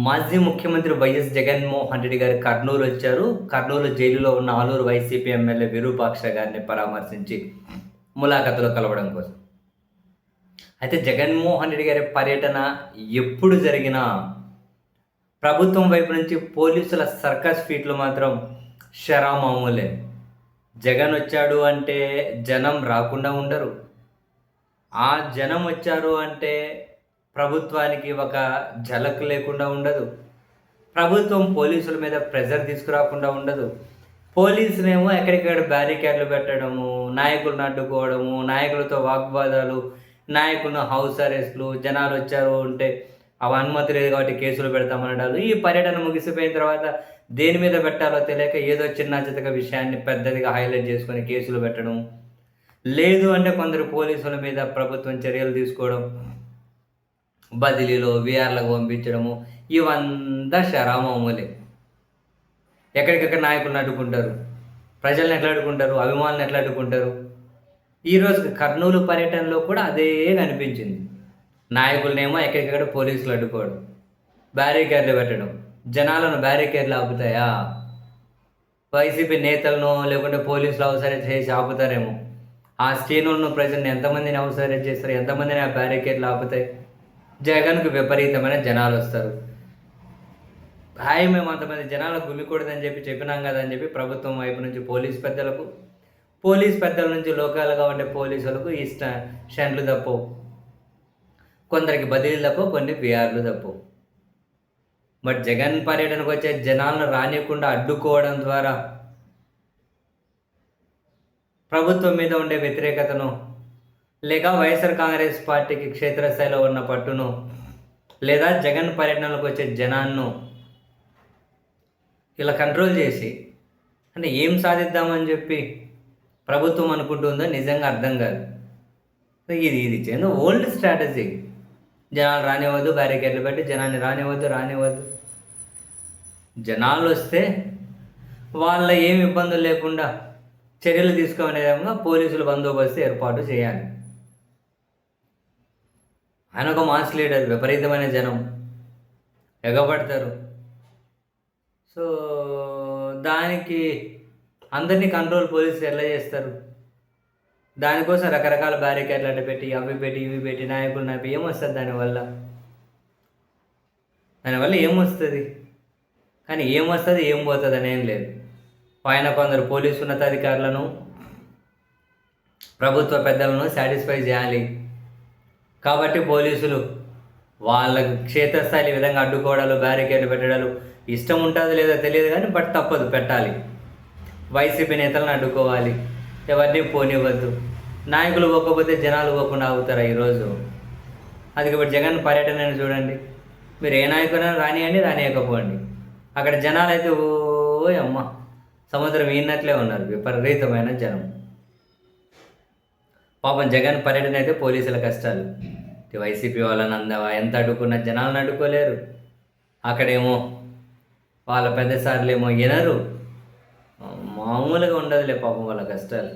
మాజీ ముఖ్యమంత్రి వైఎస్ జగన్మోహన్ రెడ్డి గారు కర్నూలు వచ్చారు. కర్నూలు జైలులో ఉన్న ఆలూరు వైసీపీ ఎమ్మెల్యే విరూపాక్ష గారిని పరామర్శించి ములాఖతులో కలవడం కోసం. అయితే జగన్మోహన్ రెడ్డి గారి పర్యటన ఎప్పుడు జరిగినా ప్రభుత్వం వైపు నుంచి పోలీసుల సర్కస్ ఫీట్లు మాత్రం షరామామూలే. జగన్ వచ్చాడు అంటే జనం రాకుండా ఉండరు. ఆ జనం వచ్చారు అంటే ప్రభుత్వానికి ఒక ఝలక్ లేకుండా ఉండదు. ప్రభుత్వం పోలీసుల మీద ప్రెజర్ తీసుకురాకుండా ఉండదు. పోలీసులేమో ఎక్కడికక్కడ బ్యారికేడ్లు పెట్టడము, నాయకులను అడ్డుకోవడము, నాయకులతో వాగ్వాదాలు, నాయకులను హౌస్ అరెస్టులు, జనాలు వచ్చారు అంటే అవి అనుమతి లేదు కాబట్టి కేసులు పెడతామనడాలు. ఈ పర్యటన ముగిసిపోయిన తర్వాత దేని మీద పెట్టాలో తెలియక ఏదో చిన్న చితక విషయాన్ని పెద్దదిగా హైలైట్ చేసుకొని కేసులు పెట్టడం, లేదు అంటే కొందరు పోలీసుల మీద ప్రభుత్వం చర్యలు తీసుకోవడం, బదిలీలో వీఆర్లకు పంపించడము, ఇవంతా షరామామూలే. ఎక్కడికక్కడ నాయకులను అడ్డుకుంటారు, ప్రజలను ఎట్లా అడ్డుకుంటారు, అభిమానులను ఎట్లా అడ్డుకుంటారు. ఈరోజు కర్నూలు పర్యటనలో కూడా అదే కనిపించింది. నాయకులనేమో ఎక్కడికక్కడ పోలీసులు అడ్డుకోవడం, బ్యారికేడ్లు పెట్టడం. జనాలను బ్యారికేడ్లు ఆపుతాయా? వైసీపీ నేతలను లేకుంటే పోలీసులు అవసరం చేసి ఆపుతారేమో. ఆ శ్రేణులను ప్రజలను ఎంతమందిని అవసరం చేస్తారు, ఎంతమందిని ఆ బ్యారికేడ్లు ఆపుతాయి? జగన్కు విపరీతమైన జనాలు వస్తారు. మేము అంతమంది జనాలకు గుమికూడదని చెప్పినాం కదా అని చెప్పి ప్రభుత్వం వైపు నుంచి పోలీస్ పెద్దల నుంచి లోకల్గా ఉండే పోలీసులకు స్టంట్లు తప్పవు. కొందరికి బదిలీలు తప్పవు, కొన్ని పిఆర్లు తప్పవు. బట్ జగన్ పర్యటనకు వచ్చే జనాలను రానియకుండా అడ్డుకోవడం ద్వారా ప్రభుత్వం మీద ఉండే వ్యతిరేకతను, లేక వైఎస్ఆర్ కాంగ్రెస్ పార్టీకి క్షేత్రస్థాయిలో ఉన్న పట్టును, లేదా జగన్ పర్యటనలకు వచ్చే జనాన్ని ఇలా కంట్రోల్ చేసి అంటే ఏం సాధిద్దామని చెప్పి ప్రభుత్వం అనుకుంటుందో నిజంగా అర్థం కాదు. ఇది చిన్న ఓల్డ్ స్ట్రాటజీ. జనాలు రానివ్వద్దు, బ్యారికేడ్లు పెట్టి జనాన్ని రానివ్వద్దు. జనాలు వస్తే వాళ్ళ ఏమి ఇబ్బందులు లేకుండా చర్యలు తీసుకునే విధంగా పోలీసుల బందోబస్తు ఏర్పాటు చేయాలి. ఆయన ఒక మాస్ లీడర్, విపరీతమైన జనం ఎగబడతారు. సో దానికి అందరినీ కంట్రోల్ పోలీసులు ఎలా చేస్తారు? దానికోసం రకరకాల బ్యారికేడ్లు అడ్డ పెట్టి ఇవి పెట్టి నాయకులు నాపి ఏమొస్తుంది దానివల్ల ఏమొస్తుంది? కానీ ఏమొస్తుంది ఏం పోతుంది అనేం లేదు. పైన కొందరు పోలీసు ఉన్నతాధికారులను, ప్రభుత్వ పెద్దలను సాటిస్ఫై చేయాలి కాబట్టి పోలీసులు వాళ్ళ క్షేత్రస్థాయి విధంగా అడ్డుకోవడాలు, బ్యారికేడ్లు పెట్టడాలు ఇష్టం ఉంటుందో లేదో తెలియదు కానీ బట్ తప్పదు, పెట్టాలి. వైసీపీ నేతలను అడ్డుకోవాలి, ఎవరిని పోనివ్వద్దు. నాయకులు పోకపోతే జనాలు పోకుండా అవుతారా ఈరోజు? అది ఇప్పుడు జగన్ పర్యటన చూడండి. మీరు ఏ నాయకులైనా రానియకపోండి, అక్కడ జనాలు అయితే ఓ అమ్మ సముద్రం ఈనట్లే ఉన్నారు, విపరీతమైన జనం. పాపం జగన్ పర్యటన అయితే పోలీసుల కష్టాలు. వైసీపీ వాళ్ళని ఎంత అడ్డుకున్న జనాలను అడ్డుకోలేరు. అక్కడేమో వాళ్ళ పెద్ద సార్లు ఏమో వినరు. మామూలుగా ఉండదులే పాపం వాళ్ళ కష్టాలు.